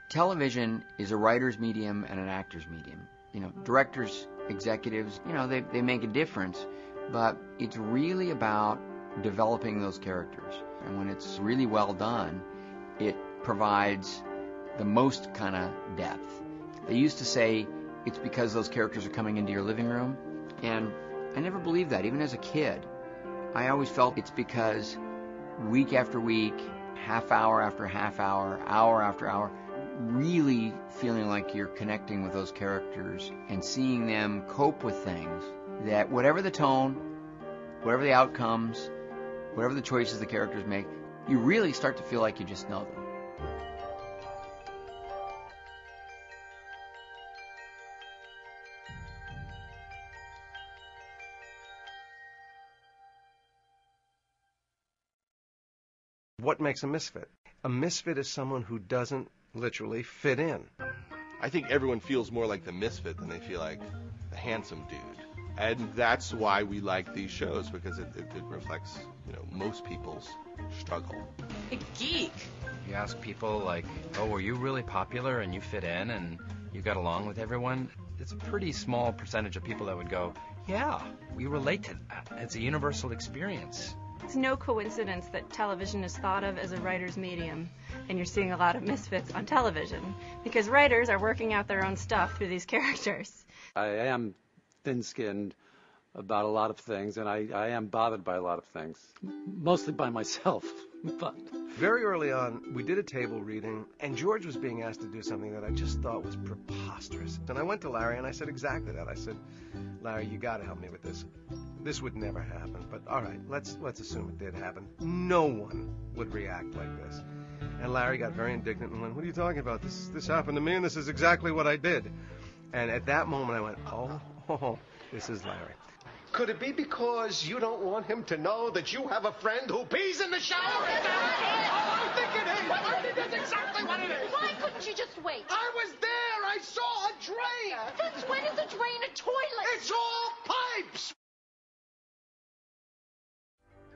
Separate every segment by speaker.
Speaker 1: Television is a writer's medium and an actor's medium. You know, directors, executives, you know, they make a difference, but it's really about developing those characters. And when it's really well done, it provides the most kind of depth. They used to say it's because those characters are coming into your living room, and I never believed that, even as a kid. I always felt it's because week after week, half hour after half hour, hour after hour, really feeling like you're connecting with those characters and seeing them cope with things, that whatever the tone, whatever the outcomes, whatever the choices the characters make, you really start to feel like you just know them.
Speaker 2: What makes a misfit? A misfit is someone who doesn't literally fit in.
Speaker 3: I think everyone feels more like the misfit than they feel like the handsome dude. And that's why we like these shows, because it reflects, you know, most people's struggle.
Speaker 4: A geek.
Speaker 5: You ask people like, oh, were you really popular and you fit in and you got along with everyone? It's a pretty small percentage of people that would go, yeah, we relate to that. It's a universal experience.
Speaker 6: It's no coincidence that television is thought of as a writer's medium, and you're seeing a lot of misfits on television, because writers are working out their own stuff through these characters.
Speaker 7: I am thin-skinned about a lot of things, and I am bothered by a lot of things, mostly by myself. But
Speaker 2: Very early on, we did a table reading, and George was being asked to do something that I just thought was preposterous. And I went to Larry and I said exactly that. I said, Larry, you got to help me with this. This would never happen, but all right, let's assume it did happen. No one would react like this. And Larry got very indignant and went, what are you talking about? This happened to me, and this is exactly what I did. And at that moment, I went, oh, this is Larry.
Speaker 8: Could it be because you don't want him to know that you have a friend who pees in the shower? I think it is. I think that's exactly what it is.
Speaker 9: Why couldn't you just wait?
Speaker 8: I was there. I saw a drain.
Speaker 9: Since when is a drain a toilet?
Speaker 8: It's all pipes.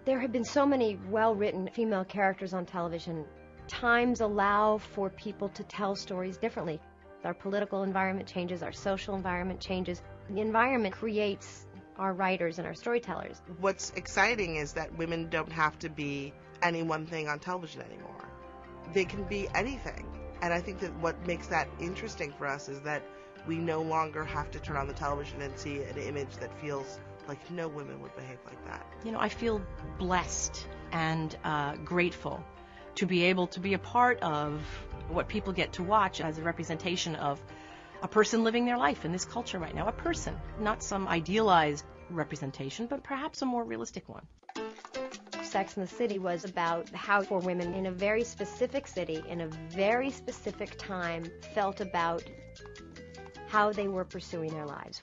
Speaker 10: There have been so many well-written female characters on television. Times allow for people to tell stories differently. Our political environment changes, our social environment changes. The environment creates our writers and our storytellers.
Speaker 11: What's exciting is that women don't have to be any one thing on television anymore. They can be anything. And I think that what makes that interesting for us is that we no longer have to turn on the television and see an image that feels like no women would behave like that.
Speaker 4: You know, I feel blessed and grateful to be able to be a part of what people get to watch as a representation of a person living their life in this culture right now. A person, not some idealized representation, but perhaps a more realistic one.
Speaker 10: Sex and the City was about how four women in a very specific city, in a very specific time, felt about how they were pursuing their lives.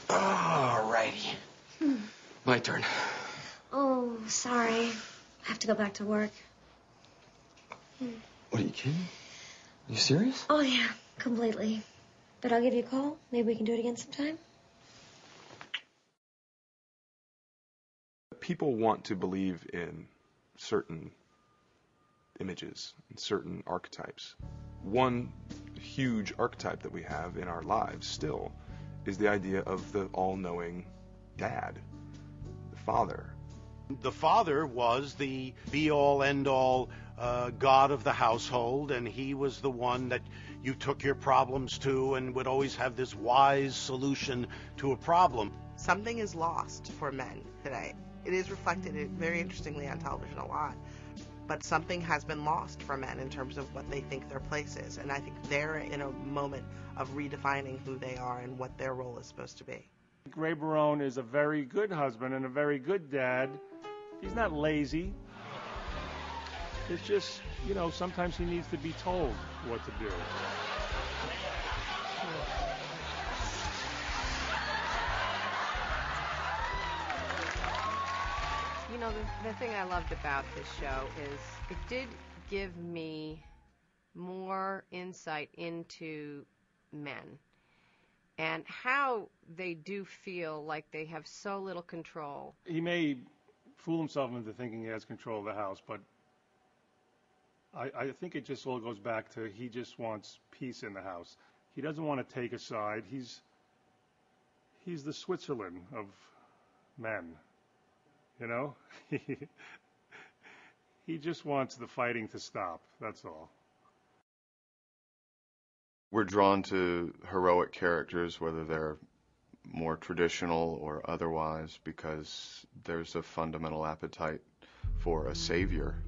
Speaker 1: Alrighty. My turn.
Speaker 9: Oh, sorry. I have to go back to work.
Speaker 1: What, are you kidding? Are you serious?
Speaker 9: Oh, yeah, completely. But I'll give you a call. Maybe we can do it again sometime.
Speaker 3: People want to believe in certain images and certain archetypes. One huge archetype that we have in our lives still is the idea of the all-knowing dad, the father.
Speaker 8: The father was the be-all, end-all god of the household, and he was the one that you took your problems to and would always have this wise solution to a problem.
Speaker 11: Something is lost for men today. It is reflected very interestingly on television a lot. But something has been lost for men in terms of what they think their place is. And I think they're in a moment of redefining who they are and what their role is supposed to be.
Speaker 12: Ray Barone is a very good husband and a very good dad. He's not lazy. It's just, you know, sometimes he needs to be told what to do.
Speaker 13: You know, the thing I loved about this show is it did give me more insight into men and how they do feel like they have so little control.
Speaker 12: He may fool himself into thinking he has control of the house, but I think it just all goes back to he just wants peace in the house. He doesn't want to take a side. He's the Switzerland of men, you know? He just wants the fighting to stop, that's all.
Speaker 14: We're drawn to heroic characters, whether they're more traditional or otherwise, because there's a fundamental appetite for a savior.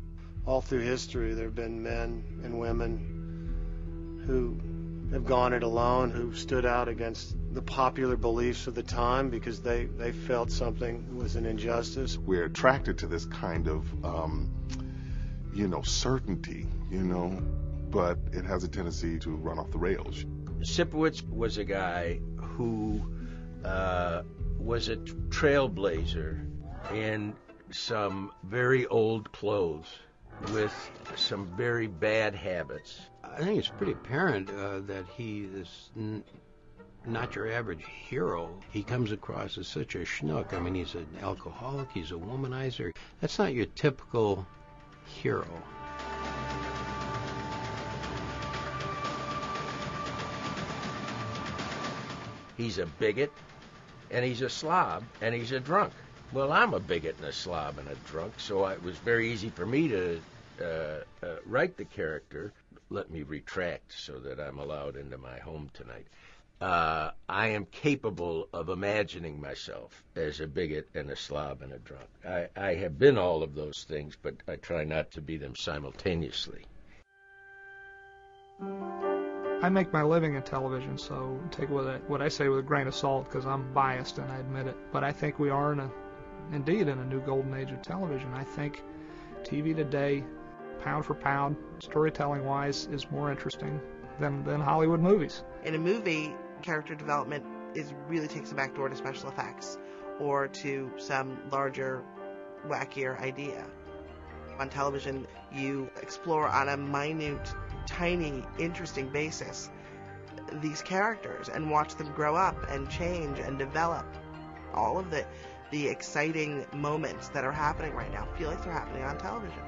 Speaker 2: All through history, there have been men and women who have gone it alone, who stood out against the popular beliefs of the time because they felt something was an injustice.
Speaker 15: We're attracted to this kind of, certainty, but it has a tendency to run off the rails.
Speaker 16: Sipowicz was a guy who was a trailblazer in some very old clothes with some very bad habits.
Speaker 17: I think it's pretty apparent that he is not your average hero. He comes across as such a schnook. I mean, he's an alcoholic, he's a womanizer. That's not your typical hero.
Speaker 16: He's a bigot, and he's a slob, and he's a drunk. Well, I'm a bigot and a slob and a drunk, so it was very easy for me to write the character. Let me retract so that I'm allowed into my home tonight. I am capable of imagining myself as a bigot and a slob and a drunk. I have been all of those things, but I try not to be them simultaneously.
Speaker 18: I make my living in television, so take what I say with a grain of salt, because I'm biased and I admit it. But I think we are indeed in a new golden age of television. I think TV today, pound for pound, storytelling-wise, is more interesting than Hollywood movies.
Speaker 11: In a movie, character development really takes a back door to special effects or to some larger, wackier idea. On television, you explore on a minute, tiny, interesting basis these characters and watch them grow up and change and develop. All of the exciting moments that are happening right now feel like they're happening on television.